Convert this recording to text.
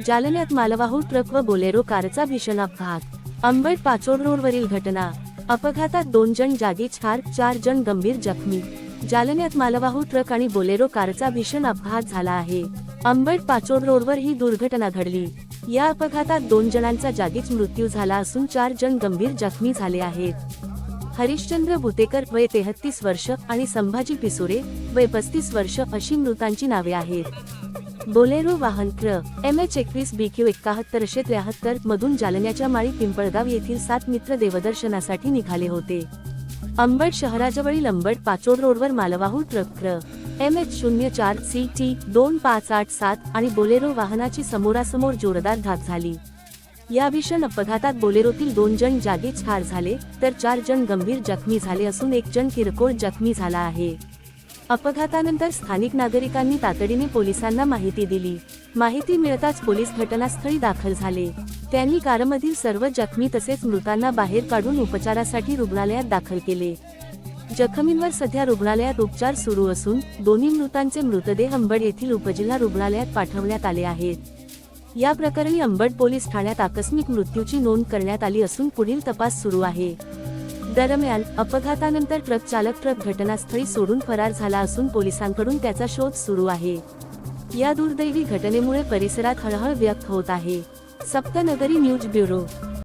जालन्यात मालवाहू ट्रक व बोलेरो कारचा भीषण अपघात. अंबड पाचोड रोडवरील घटना. अपघातात 2 जण जागीच ठार, 4 जण गंभीर जखमी. जालन्यात मालवाहू ट्रक आणि बोलेरो कारचा भीषण अपघात झाला आहे. अंबड पाचोड रोडवर ही दुर्घटना घडली. या अपघातात 2 जणांचा जागीच मृत्यू झाला असून 4 जण गंभीर जखमी झाले आहेत. हरिश्चंद्र भुतेकर वय 33 वर्ष आणि संभाजी पिसुरे वय 35 वर्ष अशी मृतांची नावे आहेत. बोलेरो वाहन क्र. MH 21 BQ 7173 मधून जालन्याच्या माळी पिंपळगाव येथील 7 मित्र देवदर्शनासाठी निघाले होते. अंबड शहराजवळील अंबड पाचोड रोडवर मालवाहू ट्रक क्र. MH 04 CT 2587 आणि बोलेरो वाहनाची समोरासमोर जोरदार धडक झाली. या भीषण अपघातात बोलेरोतील 2 जण जागीच ठार झाले, तर 4 जण गंभीर जखमी झाले असून 1 जण किरकोळ जखमी झाला आहे. अपघातानंतर स्थानिक नागरिकांनी तातडीने पोलिसांना माहिती दिली. माहिती मिळताच पोलीस घटनास्थळी दाखल झाले. त्यांनी कारमधील सर्व जखमी तसेच मृतांना बाहेर काढून उपचारासाठी रुग्णालयात दाखल केले. जखमींवर सध्या रुग्णालयात उपचार सुरू असून दोन्ही मृतांचे मृतदेह अंबड येथील उपजिल्हा रुग्णालयात पाठवण्यात आले आहेत. या प्रकरणी अंबड पोलीस ठाण्यात आकस्मिक मृत्यूची नोंद करण्यात आली असून पुढील तपास सुरू आहे. दरम्यान अपघातानंतर ट्रक चालक ट्रक घटनास्थळी सोडून फरार झाला असून पोलिसांकडून त्याचा शोध सुरू आहे. या दुर्दैवी घटनेमुळे परिसरात हळहळ व्यक्त होत आहे. सप्तनगरी न्यूज ब्युरो.